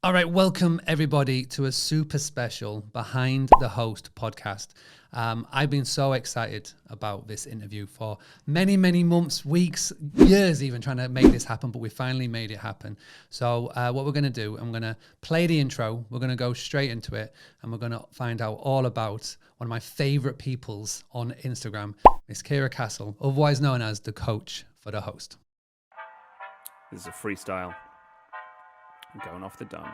All right, welcome everybody to a super special Behind the Host podcast. I've been so excited about this interview for many, many months, weeks, years even trying to make this happen, but we finally made it happen. So what we're going to do, I'm going to play the intro, we're going to go straight into it, and we're going to find out all about one of my favorite peoples on Instagram, Miss Kierra Castle, otherwise known as the coach for the host. This is a freestyle. I'm going off the dome.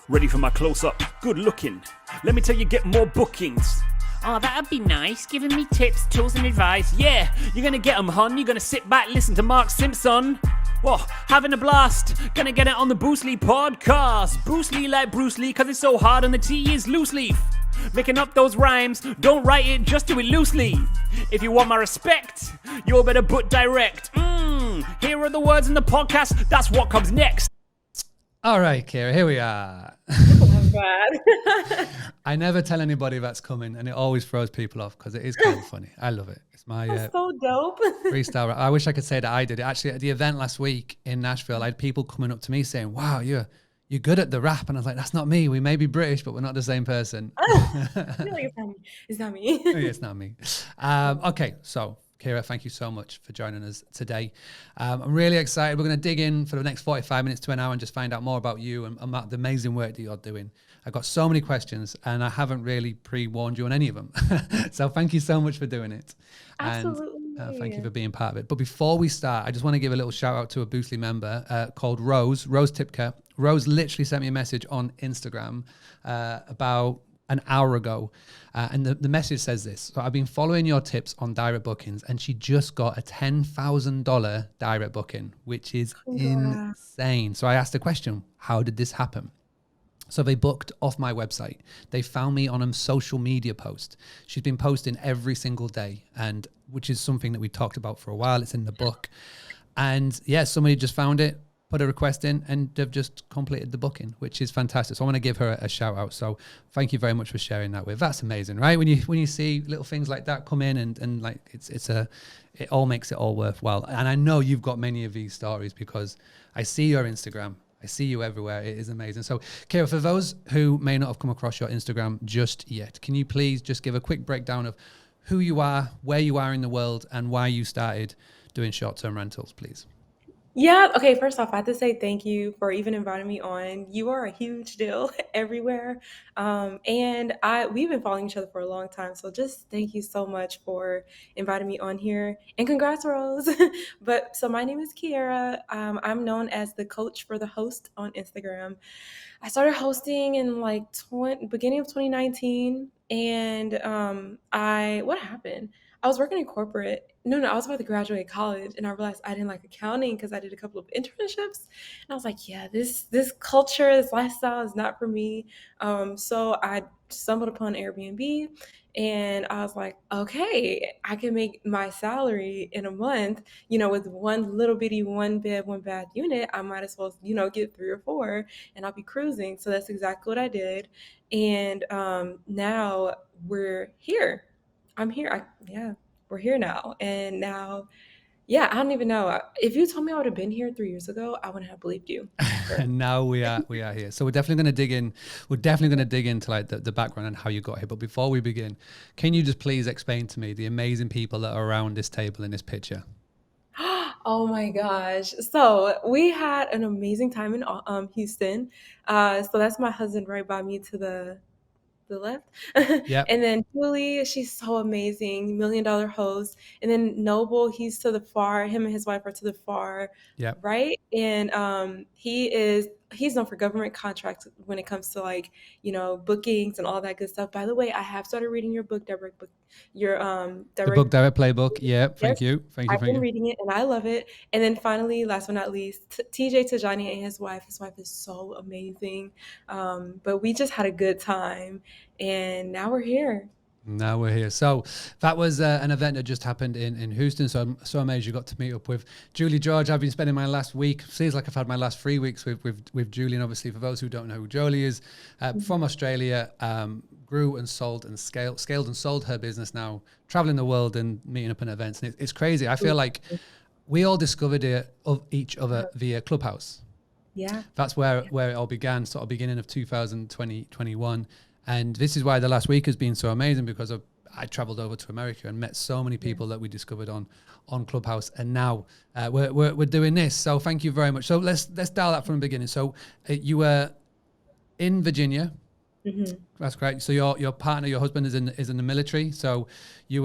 Ready for my close-up? Good looking. Let me tell you, get more bookings. Oh, that'd be nice. Giving me tips, tools, and advice. Yeah, you're gonna get them, hon. You're gonna sit back, listen to Mark Simpson. Whoa, having a blast. Gonna get it on the Bruce Lee podcast. Bruce Lee like Bruce Lee, cause it's so hard and the T is loose leaf. Making up those rhymes, don't write it, just do it loosely. If you want my respect, you'll better put direct. Here are the words in the podcast, that's what comes next. All right, Kierra, here we are. I'm bad. I never tell anybody that's coming, and it always throws people off because it is kind of funny. I love it. It's my so dope. freestyle rap. I wish I could say that I did it. Actually, at the event last week in Nashville, I had people coming up to me saying, wow, you're good at the rap. And I was like, that's not me. We may be British, but we're not the same person. I feel like it's not me. It's not me. Okay, so Kierra, thank you so much for joining us today. I'm really excited. We're going to dig in for the next 45 minutes to an hour and just find out more about you and about the amazing work that you're doing. I've got so many questions and I haven't really pre-warned you on any of them. So thank you so much for doing it. Absolutely. And thank you for being part of it. But before we start, I just want to give a little shout out to a Boostly member called Rose Tipka. Rose literally sent me a message on Instagram about an hour ago. And the message says this. So I've been following your tips on direct bookings, and she just got a $10,000 direct booking, which is insane. So I asked the question, how did this happen? So they booked off my website. They found me on a social media post. She's been posting every single day, and which is something that we talked about for a while. It's in the book. And yeah, somebody just found it, put a request in, and they've just completed the booking, which is fantastic. So I want to give her a shout out. So thank you very much for sharing that with. That's amazing, right? When you see little things like that come in and like it all makes it all worthwhile. And I know you've got many of these stories because I see your Instagram. I see you everywhere. It is amazing. So Kierra, for those who may not have come across your Instagram just yet, can you please just give a quick breakdown of who you are, where you are in the world, and why you started doing short-term rentals, please? Yeah. Okay. First off, I have to say thank you for even inviting me on. You are a huge deal everywhere. And we've been following each other for a long time. So just thank you so much for inviting me on here, and congrats, Rose. But so my name is Kierra. I'm known as the coach for the host on Instagram. I started hosting in like beginning of 2019. And what happened? I was working in corporate. No, I was about to graduate college, and I realized I didn't like accounting because I did a couple of internships. And I was like, yeah, this culture, this lifestyle is not for me. So I stumbled upon Airbnb, and I was like, okay, I can make my salary in a month, with one little bitty one bed, one bath unit. I might as well, get 3 or 4, and I'll be cruising. So that's exactly what I did. And now we're here. I'm here. We're here now. And now, I don't even know. If you told me I would have been here 3 years ago, I wouldn't have believed you. And now we are here. So we're definitely going to dig in. We're definitely going to dig into like the background and how you got here. But before we begin, can you just please explain to me the amazing people that are around this table in this picture? Oh my gosh. So we had an amazing time in Houston. So that's my husband right by me to the left. Yep. And then Julie, she's so amazing, $1 million host. And then Noble, he's to the far, him and his wife are to the far, Yep. right? And he's known for government contracts when it comes to like, bookings and all that good stuff. By the way, I have started reading your book, Direct Book, the book, Direct Playbook. Yeah, thank you. I've been reading it and I love it. And then finally, last but not least, TJ Tajani and his wife. His wife is so amazing. But we just had a good time, and now we're here. Now we're here. So that was an event that just happened in Houston. So I'm so amazed you got to meet up with Julie George. I've been spending my last week, seems like I've had my last 3 weeks with Julie. And obviously, for those who don't know who Jolie is, from Australia, grew and sold and scaled and sold her business now, traveling the world and meeting up in events. And it's crazy. I feel like we all discovered it of each other via Clubhouse. Yeah. That's where it all began, sort of beginning of 2020, 21. And this is why the last week has been so amazing, because I traveled over to America and met so many people that we discovered on Clubhouse. And now we're doing this. So thank you very much. So let's dial that from the beginning. So you were in Virginia. Mm-hmm. That's correct. So your partner, your husband is in the military. So he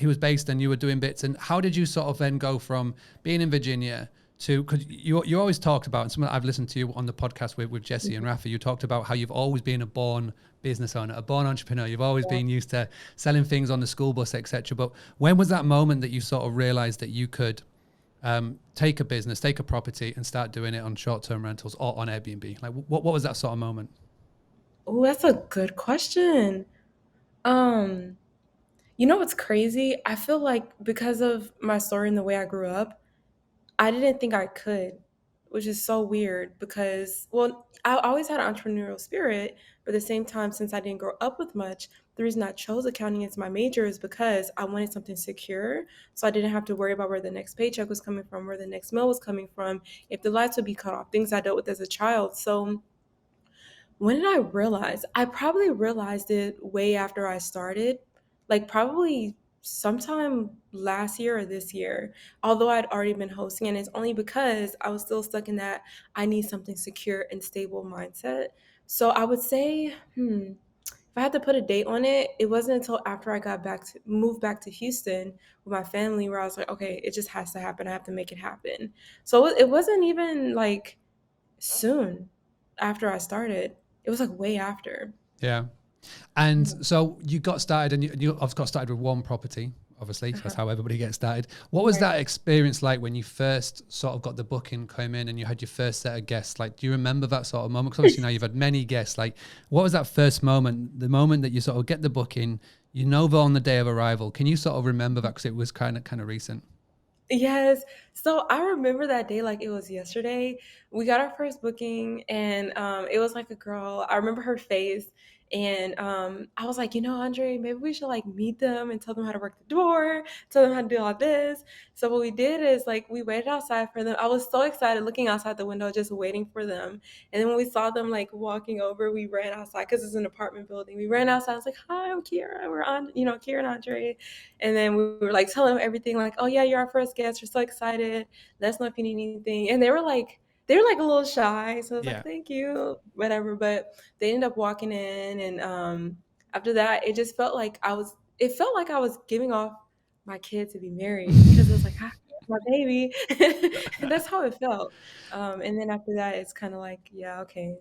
was based and you were doing bits. And how did you sort of then go from being in Virginia to, because you always talked about, and something I've listened to you on the podcast with Jesse and Rafa, you talked about how you've always been a born business owner, a born entrepreneur. You've always been used to selling things on the school bus, etc. But when was that moment that you sort of realized that you could take a business, take a property and start doing it on short-term rentals or on Airbnb? Like what was that sort of moment? Oh, that's a good question. Um, you know what's crazy? I feel like because of my story and the way I grew up, I didn't think I could, which is so weird because, well, I always had an entrepreneurial spirit, but at the same time, since I didn't grow up with much, the reason I chose accounting as my major is because I wanted something secure. So I didn't have to worry about where the next paycheck was coming from, where the next meal was coming from, if the lights would be cut off, things I dealt with as a child. So when did I realize? I probably realized it way after I started, like probably sometime last year or this year, although I'd already been hosting. And it's only because I was still stuck in that I need something secure and stable mindset. So I would say, if I had to put a date on it, it wasn't until after I moved back to Houston with my family where I was like, okay, it just has to happen. I have to make it happen. So it wasn't even like soon after I started. It was like way after. Yeah. And so you got started, and you obviously got started with one property, obviously. That's how everybody gets started. What was Right. that experience like when you first sort of got the booking come in and you had your first set of guests? Like, do you remember that sort of moment? Because obviously now you've had many guests. Like, what was that first moment, the moment that you sort of get the booking, you know, they're on the day of arrival? Can you sort of remember that? Because it was kind of recent. Yes. So I remember that day like it was yesterday. We got our first booking and it was like a girl. I remember her face and I was like, Andre, maybe we should like meet them and tell them how to work the door, tell them how to do all this. So what we did is like we waited outside for them. I was so excited looking outside the window just waiting for them. And then when we saw them like walking over, we ran outside because it's an apartment building. We ran outside. I was like, "Hi, I'm Kierra. We're on, Kierra and Andre." And then we were like telling them everything, like, "Oh yeah, you're our first guest. We're so excited. Let us know if you need anything." And they were like a little shy, so I was Yeah. like, "Thank you," whatever. But they ended up walking in, and after that, it felt like I was giving off my kid to be married because it was like, "Hi, my baby," and that's how it felt. And then after that, it's kind of like, yeah, okay,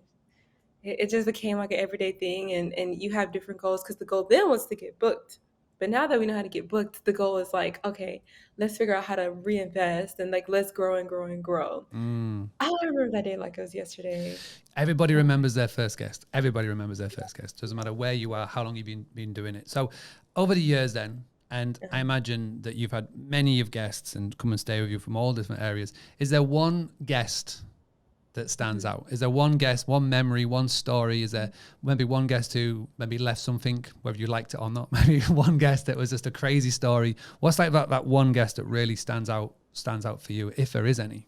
it just became like an everyday thing, and you have different goals because the goal then was to get booked. But now that we know how to get booked, the goal is like, okay, let's figure out how to reinvest and like let's grow and grow and grow. Mm. Oh, I remember that day like it was yesterday. Everybody Oh, remembers their first guest. Everybody remembers their first guest. Doesn't matter where you are, how long you've been doing it. So over the years then, and I imagine that you've had many of guests and come and stay with you from all different areas. Is there one guest that stands out? Is there one guest, one memory, one story? Is there maybe one guest who maybe left something, whether you liked it or not? Maybe one guest that was just a crazy story. What's like that one guest that really stands out for you, if there is any?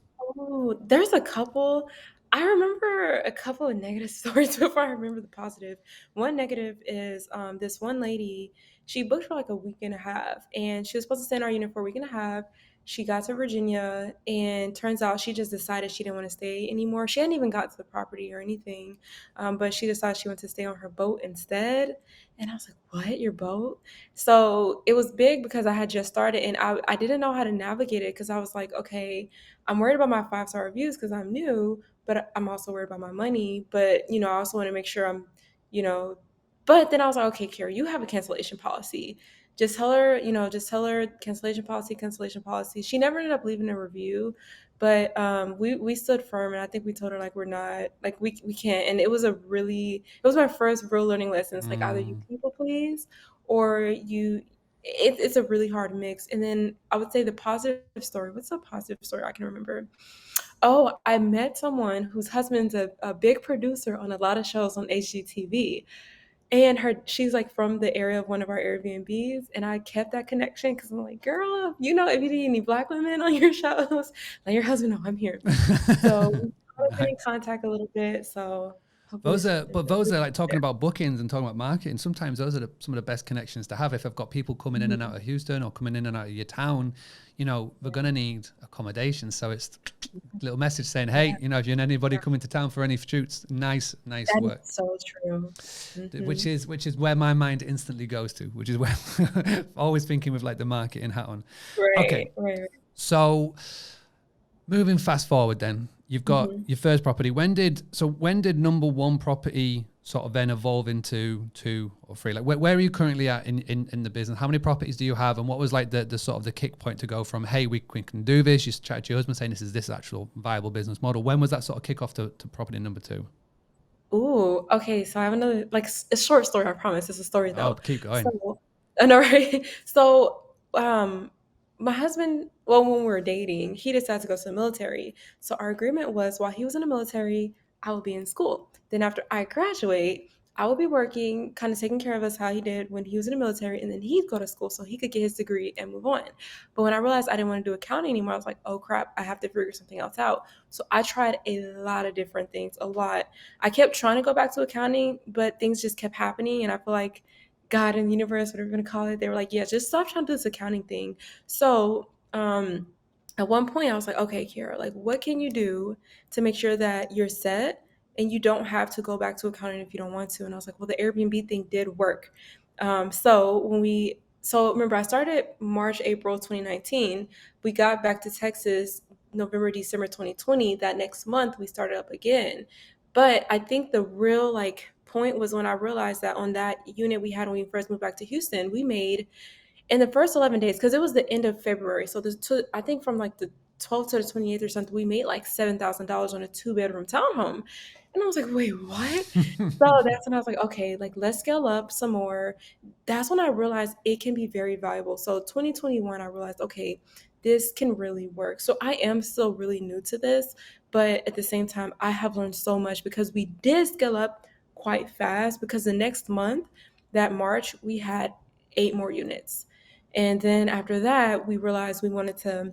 oh, there's a couple. I remember a couple of negative stories before I remember the positive. One negative is this one lady, she booked for like a week and a half, and she was supposed to stay in our unit for a week and a half. She got to Virginia, and turns out she just decided she didn't want to stay anymore. She hadn't even got to the property or anything, but she decided she wanted to stay on her boat instead. And I was like, "What? Your boat?" So it was big because I had just started, and I didn't know how to navigate it because I was like, okay, I'm worried about my 5-star reviews because I'm new, but I'm also worried about my money. But I also want to make sure you know. But then I was like, okay, Kira, you have a cancellation policy. Just tell her cancellation policy, cancellation policy. She never ended up leaving a review, but we stood firm, and I think we told her like we're not like we can't. And it was my first real learning lesson. It's like either you Mm. people please or it's a really hard mix. And then I would say the positive story. What's a positive story I can remember? Oh, I met someone whose husband's a big producer on a lot of shows on HGTV. And she's like from the area of one of our Airbnbs, and I kept that connection because I'm like, girl, if you need any black women on your shows, let your husband know I'm here. So we've been in Nice. contact a little bit. So hopefully Those are, something but good those will are come like talking there. about bookings and talking about marketing. Sometimes those are some of the best connections to have. If I've got people coming in and out Mhm. of Houston or coming in and out of your town, we're gonna need accommodation. So it's a little message saying, hey, if you know anybody coming to town for any shoots, nice That is work. so true. Which Hmm. is where my mind instantly goes to, which is where always thinking with like the marketing hat on. Okay, Right, right. so moving fast forward, then you've got Hmm. your first property. When did number one property sort of then evolve into two or three? Like where are you currently at in the business? How many properties do you have? And what was like the sort of the kick point to go from, hey, we can do this? You chatted to your husband saying this actual viable business model. When was that sort of kick off to property number two? Ooh, okay. So I have another, like, a short story. I promise. It's a story Oh, though. keep going. So I know, right? So, my husband, well, when we were dating, he decided to go to the military. So our agreement was, while he was in the military, I would be in school. Then after I graduate, I would be working, kind of taking care of us how he did when he was in the military, and then he'd go to school so he could get his degree and move on. But when I realized I didn't want to do accounting anymore, I was like, oh crap, I have to figure something else out. So I tried a lot of different things, a lot. I kept trying to go back to accounting, but things just kept happening. And I feel like God and the universe, whatever you're gonna call it, they were like, yeah, just stop trying to do this accounting thing. So at one point I was like, okay, Kierra, like what can you do to make sure that you're set and you don't have to go back to accounting if you don't want to? And I was like, well, the Airbnb thing did work. So remember I started March, April 2019. We got back to Texas November, December 2020. That next month we started up again. But I think the real like point was when I realized that on that unit we had when we first moved back to Houston, we made in the first 11 days, because it was the end of February. So I think from like the 12th to the 28th or something, we made like $7,000 on a 2-bedroom townhome. And I was like, wait, what? So that's when I was like, okay, like let's scale up some more. That's when I realized it can be very valuable. So 2021, I realized, okay, this can really work. So I am still really new to this, but at the same time, I have learned so much because we did scale up quite fast because the next month, that March, we had 8 more units. And then after that, we realized we wanted to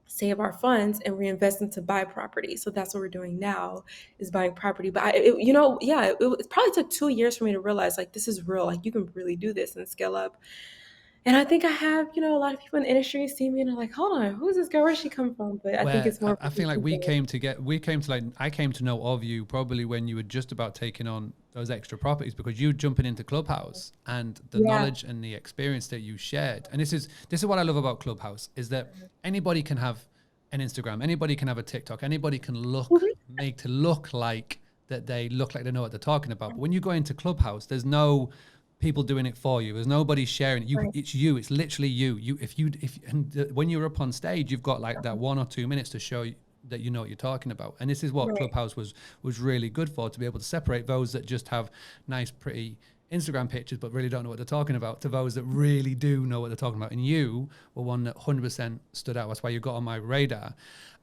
save our funds and reinvest into buy property. So that's what we're doing now is buying property. But it probably took 2 years for me to realize like this is real. Like you can really do this and scale up. And I think I have, a lot of people in the industry see me and are like, hold on, who's this girl? Where'd she come from? But I think Where it's more I feel like I came to know of you probably when you were just about taking on those extra properties, because you jumping into Clubhouse and the yeah. knowledge and the experience that you shared. And this is what I love about Clubhouse, is that anybody can have an Instagram, anybody can have a TikTok, anybody can make to look like that they look like they know what they're talking about. But when you go into Clubhouse, there's no people doing it for you. There's nobody sharing it. Right. It's you. It's literally you. When you're up on stage, you've got like that 1 or 2 minutes to show that you know what you're talking about. And this is what Right. Clubhouse was really good for, to be able to separate those that just have nice, pretty Instagram pictures but really don't know what they're talking about, to those that really do know what they're talking about. And you were one that 100% stood out. That's why you got on my radar.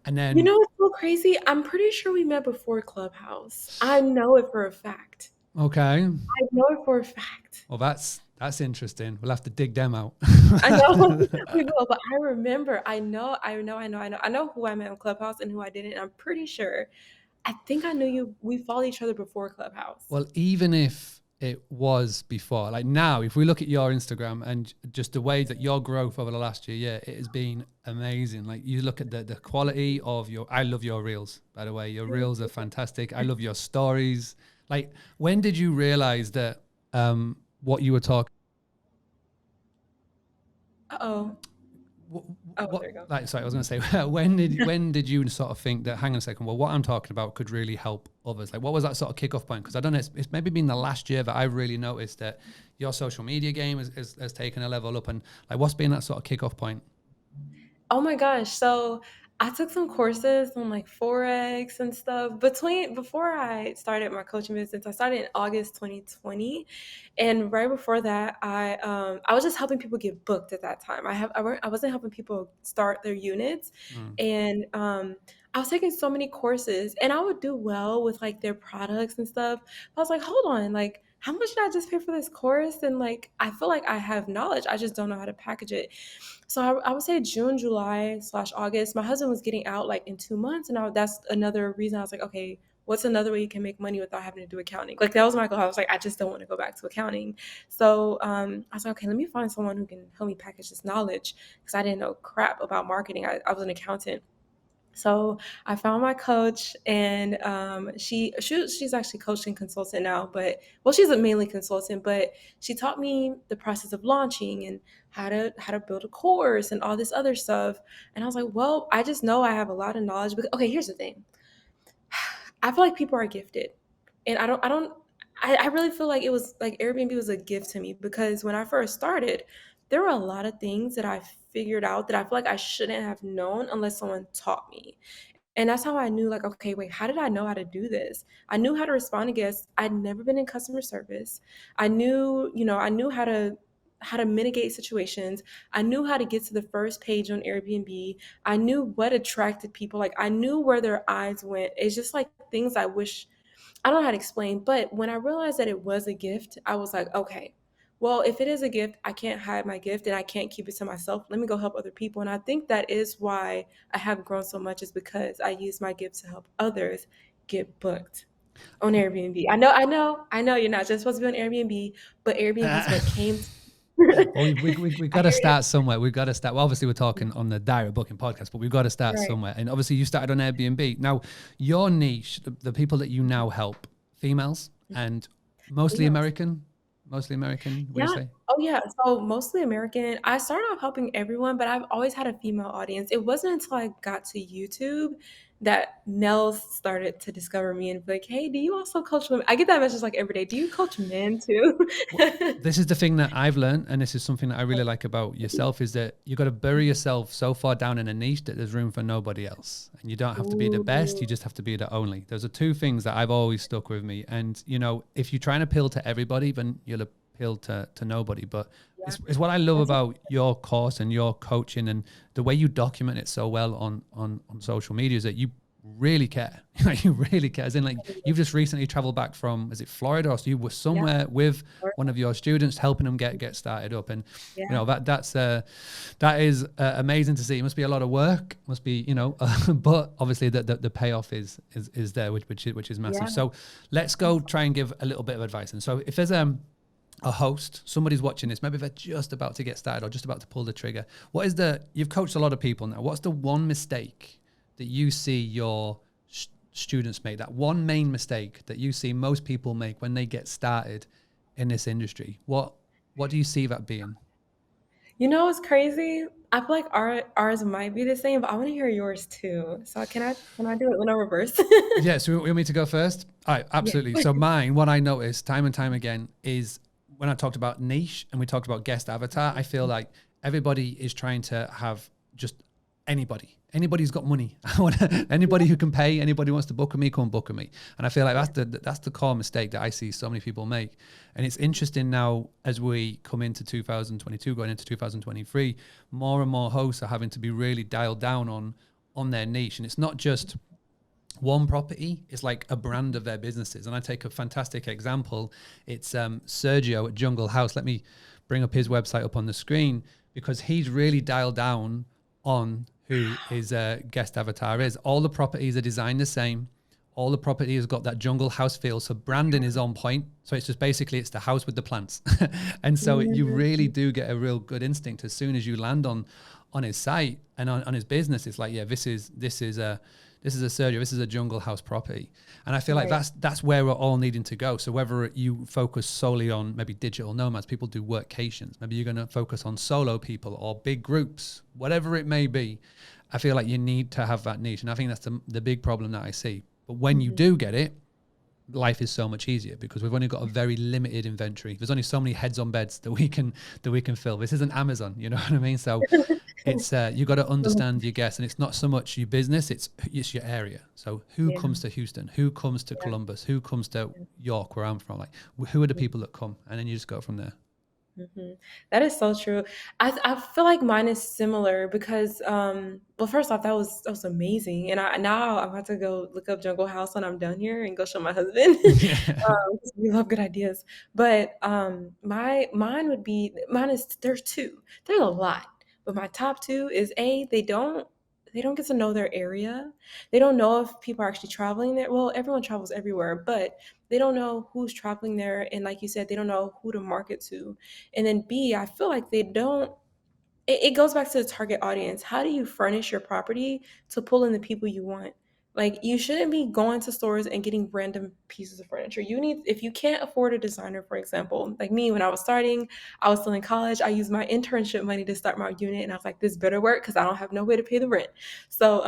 And You then, know what's so crazy? I'm pretty sure we met before Clubhouse. I know it for a fact. okay, I know it for a fact. well, that's interesting. We'll have to dig them out. I know we will, but I remember. I know who I met on Clubhouse and who I didn't. I'm pretty sure. I think I knew you. We followed each other before Clubhouse. Well, even if it was before, like now, if we look at your Instagram and just the way that your growth over the last year, it has been amazing. Like you look at the quality of I love your reels, by the way. Your reels are fantastic. I love your stories. Like, when did you realize that what you were talking? Uh-oh. What, Oh, there you go. like, sorry, I was going to say, when did you sort of think that, hang on a second, well, what I'm talking about could really help others? Like, what was that sort of kickoff point? Because I don't know, it's maybe been the last year that I've really noticed that your social media game has taken a level up. And like, what's been that sort of kickoff point? Oh my gosh. So I took some courses on like Forex and stuff before I started my coaching business. I started in August 2020. And right before that, I was just helping people get booked at that time. I wasn't helping people start their units. Mm. And I was taking so many courses and I would do well with like their products and stuff. I was like, hold on, like how much did I just pay for this course? And like, I feel like I have knowledge. I just don't know how to package it. So I would say June, July slash August. My husband was getting out like in 2 months. And that's another reason I was like, okay, what's another way you can make money without having to do accounting? Like that was my goal. I was like, I just don't want to go back to accounting. So I was like, okay, let me find someone who can help me package this knowledge because I didn't know crap about marketing. I was an accountant. So I found my coach, and she's actually coaching consultant now, but well, she's a mainly consultant, but she taught me the process of launching and how to build a course and all this other stuff. And I was like, well, I just know I have a lot of knowledge. Because, okay, here's the thing. I feel like people are gifted, and I really feel like it was like Airbnb was a gift to me because when I first started, there were a lot of things that I figured out that I feel like I shouldn't have known unless someone taught me. And that's how I knew, like, okay, wait, how did I know how to do this? I knew how to respond to guests. I'd never been in customer service. I knew how to mitigate situations. I knew how to get to the first page on Airbnb. I knew what attracted people. Like I knew where their eyes went. It's just like things I wish I don't know how to explain, but when I realized that it was a gift, I was like, okay, well, if it is a gift, I can't hide my gift and I can't keep it to myself. Let me go help other people. And I think that is why I have grown so much is because I use my gift to help others get booked on Airbnb. I know you're not just supposed to be on Airbnb, but Airbnb is what came to Well, we I got to hear you. start somewhere. We've got to start. Well, obviously, we're talking on the direct booking podcast, but we've got to start Right. somewhere. And obviously, you started on Airbnb. Now, your niche, the people that you now help, females and Females. mostly American, would you Yeah. say? Oh, yeah. So mostly American. I started off helping everyone, but I've always had a female audience. It wasn't until I got to YouTube that males started to discover me and be like, "Hey, do you also coach women?" I get that message like every day. Do you coach men too? Well, this is the thing that I've learned, and this is something that I really like about yourself, is that you got to bury yourself so far down in a niche that there's room for nobody else. And you don't have to be the best, you Ooh, just have to be the only. Those are two things that I've always stuck with me. And, if you try and appeal to everybody, then you'll appeal to nobody. But yeah. it's what I love That's about your course and your coaching and the way you document it so well on social media is that you really care. You really care. As in, like, you've just recently traveled back from, is it Florida, or so you were yeah. somewhere with one of your students helping them get started up. And Yeah. that is amazing to see. It must be a lot of work, must be, but obviously the payoff is there, which is massive. Yeah. So let's go try and give a little bit of advice. And so if there's a host, somebody's watching this, maybe they're just about to get started or just about to pull the trigger, you've coached a lot of people now, what's the one mistake that you see your students make, that one main mistake that you see most people make when they get started in this industry? What do you see that being? It's crazy. I feel like ours might be the same, but I want to hear yours too. So can I do it in a reverse? Yeah, so you want me to go first? All right, Yeah. absolutely. So mine, what I noticed time and time again is when I talked about niche and we talked about guest avatar, I feel like everybody is trying to have just anybody. Anybody's got money. Anybody who can pay, anybody wants to book with me, come book with me. And I feel like that's the core mistake that I see so many people make. And it's interesting now as we come into 2022, going into 2023, more and more hosts are having to be really dialed down on their niche. And it's not just one property, is like a brand of their businesses. And I take a fantastic example. It's Sergio at Jungle House. Let me bring up his website up on the screen because he's really dialed down on who his guest avatar is. All the properties are designed the same. All the property has got that Jungle House feel. So branding is on point. So it's just basically it's the house with the plants. And so you really do get a real good instinct as soon as you land on his site and on his business. It's like, yeah, this is a Sergio, this is a Jungle House property. And I feel like Right. that's where we're all needing to go. So whether you focus solely on maybe digital nomads, people do workations, maybe you're going to focus on solo people or big groups, whatever it may be, I feel like you need to have that niche. And I think that's the big problem that I see. But when you do get it, life is so much easier because we've only got a very limited inventory. There's only so many heads on beds that we can fill. This isn't Amazon, you know what I mean? So it's you got to understand your guests, and it's not so much your business, it's your area. So who Yeah. comes to Houston, who comes to Columbus, who comes to York, where I'm from, like who are the people that come, and then you just go from there. Mhm. That is so true. I feel like mine is similar because well, first off, that was amazing, and I now I'm about to go look up Jungle House when I'm done here and go show my husband. Yeah. 'Cause we love good ideas. But mine is there's two. There's a lot, but my top two is A, they don't get to know their area. They don't know if people are actually traveling there. Well, everyone travels everywhere, but they don't know who's traveling there, and like you said, they don't know who to market to. And then B, I feel like they don't it goes back to the target audience. How do you furnish your property to pull in the people you want? Like you shouldn't be going to stores and getting random pieces of furniture. You need if you can't afford a designer, for example, like me when I was starting, I was still in college. I used my internship money to start my unit, and I was like, this better work because I don't have no way to pay the rent. So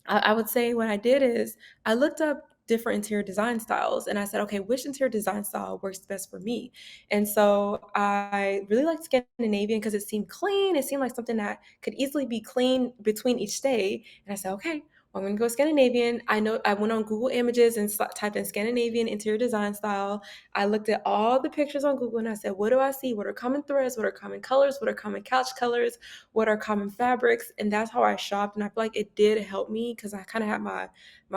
I would say what I did is I looked up different interior design styles and I said, okay, which interior design style works best for me? And so I really liked Scandinavian because it seemed clean. It seemed like something that could easily be clean between each stay. And I said, okay, well, I'm going to go Scandinavian. I know I went on Google Images and typed in Scandinavian interior design style. I looked at all the pictures on Google and I said, what do I see? What are common threads? What are common colors? What are common couch colors? What are common fabrics? And that's how I shopped. And I feel like it did help me because I kind of had my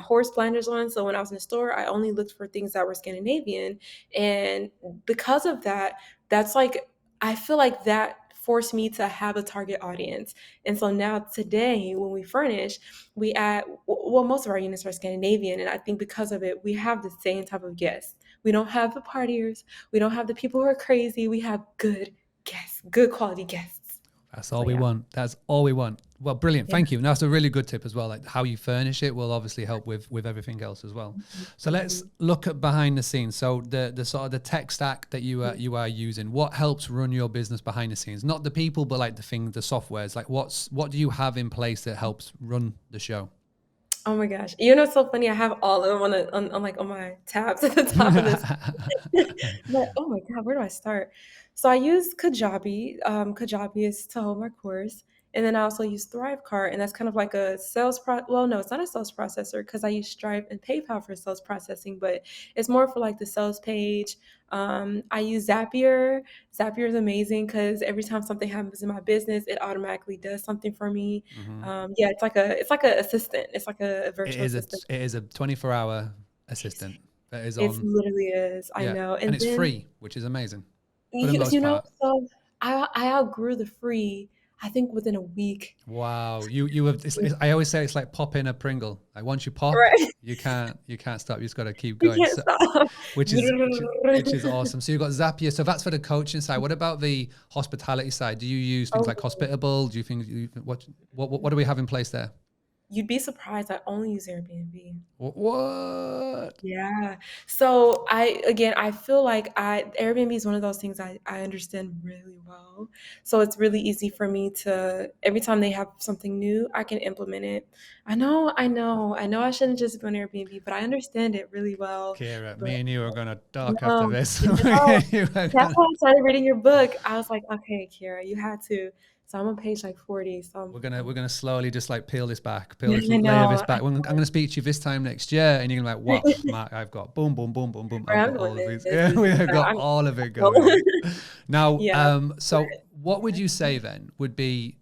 horse blinders on. So when I was in the store, I only looked for things that were Scandinavian. And because of that, that's like I feel like that forced me to have a target audience. And so now today when we furnish, we add well, most of our units are Scandinavian. And I think because of it, we have the same type of guests. We don't have the partiers. We don't have the people who are crazy. We have good guests, good quality guests. That's So all we yeah. want. That's all we want. Well, brilliant. Yeah. Thank you. And that's a really good tip as well. Like how you furnish it will obviously help with everything else as well. So let's Mhm. look at behind the scenes. So the sort of the tech stack that you are using. What helps run your business behind the scenes? Not the people, but like the softwares. Like what do you have in place that helps run the show? Oh my gosh. You know, it's so funny. I have all of them on like on my tabs at the top of this. But oh my God, where do I start? So I use Kajabi. Kajabi is to hold my course. And then I also use Thrivecart, and that's kind of like a well, no, it's not a sales processor because I use Stripe and PayPal for sales processing, but it's more for like the sales page. I use Zapier. Zapier is amazing because every time something happens in my business, it automatically does something for me. Hmm. Yeah, it's like a assistant. It's like a It virtual is assistant. a 24-hour Amazing. assistant that is It on. literally is. I Yeah, know. and And it's then free, which is amazing for the most you know, part. so I outgrew the free, I think within a week. Wow, you have. I always say it's like popping a Pringle. Like once you pop, Right. you can't stop. You just got to keep You going. can't So, stop. which is awesome. So you've got Zapier. So that's for the coaching side. What about the hospitality side? Do you use things like Oh, Hospitable? Do you think what do we have in place there? you'd be surprised I only use Airbnb. What? Yeah. So I feel like Airbnb is one of those things I understand really well. So it's really easy for me to every time they have something new, I can implement it. I know I shouldn't just go on Airbnb, but I understand it really well. Kira, But me and you are gonna talk after no, this. no. You are That's gonna- why I started reading your book. I was like, okay, Kira, you had to. So I'm on page like 40. So we're gonna slowly just like peel this back, peel yeah, this I layer this know. back. I'm gonna speak to you this time next year, and you're gonna be like, "Wow, Mark, I've got boom, boom, boom, boom, boom. I've I'm got doing all of these. this. Yeah, This we is have got I'm all of it going on." Now, yeah. so what would you say then would be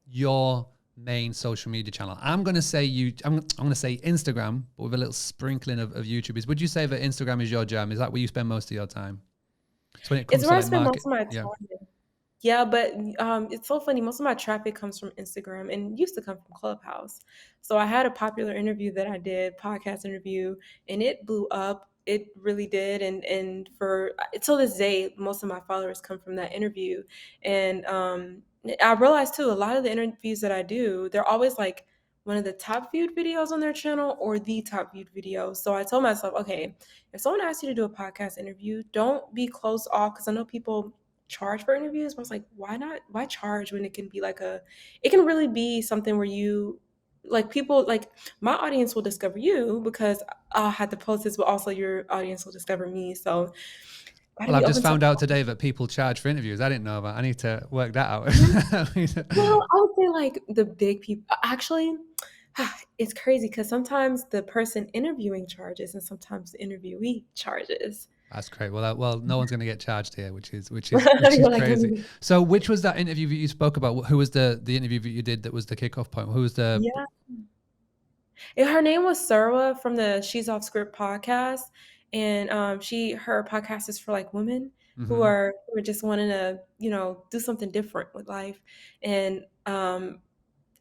your main social media channel? I'm gonna say I'm gonna say Instagram, but with a little sprinkling of YouTubers. Would you say that Instagram is your jam? Is that where you spend most of your time? So when it It's comes to where I like spend market, most of my yeah. time. Yeah, but it's so funny. Most of my traffic comes from Instagram and used to come from Clubhouse. So I had a popular interview that I did, podcast interview, and it blew up. It really did. And for till this day, most of my followers come from that interview. And I realized too, a lot of the interviews that I do, they're always like one of the top viewed videos on their channel or the top viewed video. So I told myself, okay, if someone asks you to do a podcast interview, don't be closed off because I know people charge for interviews. But I was like, why not? Why charge when it can be like it can really be something where you like people like my audience will discover you because I'll have to post this, but also your audience will discover me. So gotta Well, be I've just open to found out today that people charge for interviews. I didn't know that. I need to work that out. yeah. I Well, mean, I would say like the big people actually it's crazy because sometimes the person interviewing charges and sometimes the interviewee charges. That's great. Well, no one's going to get charged here, which is You're like, crazy. So, which was that interview that you spoke about? Who was the interview that you did that was the kickoff point? Who was the? yeah. Her name was Sarah from the She's Off Script podcast, and her podcast is for like women who Mhm. are just wanting to do something different with life, and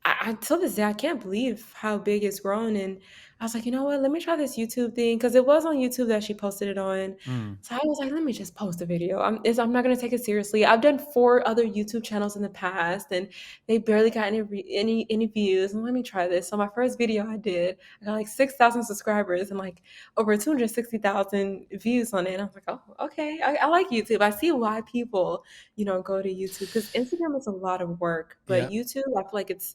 I till this day I can't believe how big it's grown. And I was like, you know what? Let me try this YouTube thing because it was on YouTube that she posted it on. Mm. So I was like, let me just post a video. I'm not gonna take it seriously. I've done 4 other YouTube channels in the past, and they barely got any views. And let me try this. So my first video I did, I got like 6,000 subscribers and like over 260,000 views on it. And I was like, oh, okay, I like YouTube. I see why people go to YouTube because Instagram is a lot of work, but Yeah. YouTube I feel like it's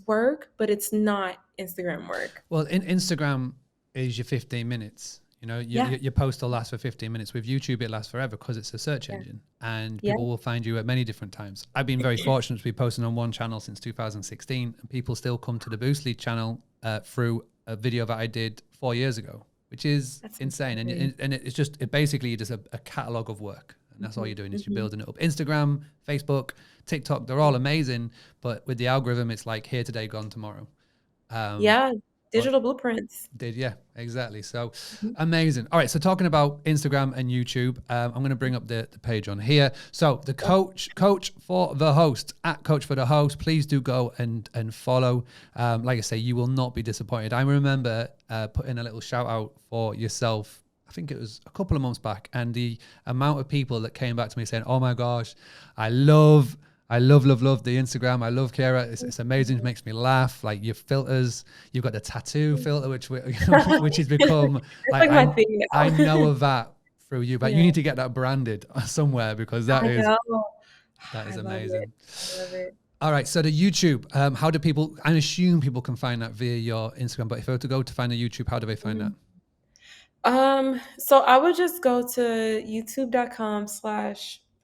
work, but it's not Instagram work. Well, in Instagram is your 15 minutes. Your post will last for 15 minutes. With YouTube, it lasts forever because it's a search engine, and Yeah. people will find you at many different times. I've been very fortunate to be posting on one channel since 2016, and people still come to the Boostly channel through a video that I did 4 years ago, which is That's insane. insane. And it's just basically just a catalog of work. And that's all you're doing is you're Mhm. building it up. Instagram, Facebook, TikTok, they're all amazing. But with the algorithm, it's like here today, gone tomorrow. Yeah, But digital blueprints. yeah, exactly. So Mhm. amazing. All right. So talking about Instagram and YouTube, I'm going to bring up the page on here. So the coach for the host at Coach for the Host, please do go and follow. Like I say, you will not be disappointed. I remember putting a little shout out for yourself. I think it was a couple of months back, and the amount of people that came back to me saying, "Oh my gosh, I love the Instagram. I love Kierra. It's amazing. It makes me laugh. Like your filters, you've got the tattoo filter, which has become It's like my thing now. I know of that through you, but you Yeah. need to get that branded somewhere because that I is know. that is I love amazing. it. I love it. All right, so the YouTube, how do people? I assume people can find that via your Instagram, but if I were to go to find the YouTube, how do they find that? So I would just go to youtube.com/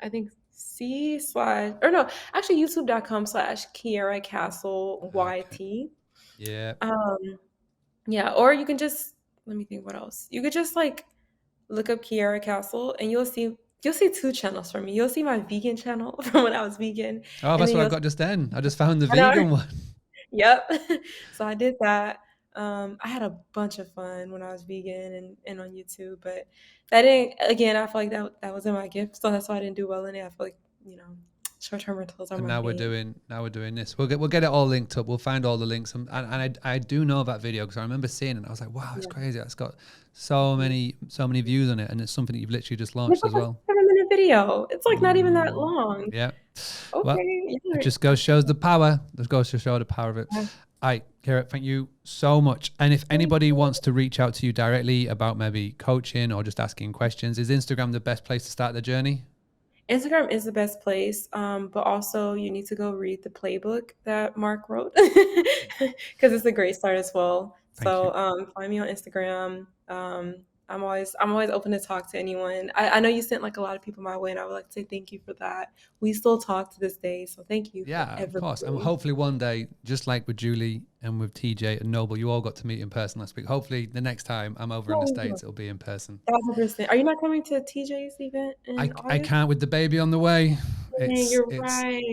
I think C/ or no, actually youtube.com/ Kierra Castle Okay. YT. Yeah. Um, yeah, or you can just let me think what else. You could just like look up Kierra Castle and you'll see 2 channels from me. You'll see my vegan channel from when I was vegan, Oh, and that's then what I've you'll got just then. I just found the I know. vegan one. Yep. So I did that. I had a bunch of fun when I was vegan and on YouTube, but that didn't, again, I feel like that wasn't my gift. So that's why I didn't do well in it. I feel like, short-term rentals are And my now we're thing. doing this. We'll get it all linked up. We'll find all the links. And I do know that video because I remember seeing it. And I was like, wow, it's Yeah. crazy. It's got so many views on it, and it's something that you've literally just It's launched like as a well. 7-minute video. It's like not even that long. Yeah. Well, Okay. it Yeah. just shows the power. It goes to show the power of it. Yeah. All right, Kierra, thank you so much. And if anybody wants to reach out to you directly about maybe coaching or just asking questions, is Instagram the best place to start the journey? Instagram is the best place, but also you need to go read the playbook that Mark wrote because it's a great start as well. Thank So you. find me on Instagram. I'm always open to talk to anyone. I know you sent like a lot of people my way, and I would like to say thank you for that. We still talk to this day, so thank you for Yeah, of course. And everything. hopefully one day, just like with Julie and with TJ and Noble, you all got to meet in person last week. Hopefully the next time I'm over in the Yeah, States, it'll be in person. 1,000%. Are you not coming to TJ's event in I August? can't with the baby on the way. Dang, It's you're it's right.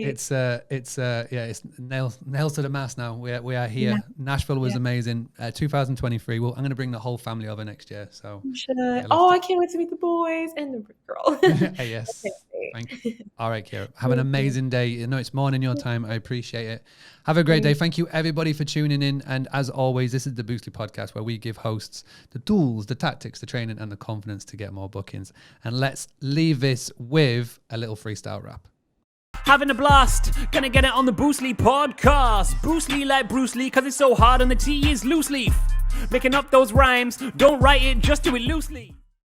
it's nails to the mast now. We are Yeah, here. Nashville was yeah. amazing. 2023. Well, I'm going to bring the whole family over next year. So You should. yeah, Oh, I can't wait to meet the boys and the girl. Hey, I can't yes. Thank you. wait. All right, Kierra. Have an Thank you. amazing day. I know it's morning your time. I appreciate it. Have a great day. Thank you, everybody, for tuning in. And as always, this is the Boostly podcast where we give hosts the tools, the tactics, the training, and the confidence to get more bookings. And let's leave this with a little freestyle rap. Having a blast, gonna get it on the Boostly podcast. Boostly like Bruce Lee, cause it's so hard and the T is loose leaf. Making up those rhymes, don't write it, just do it loosely.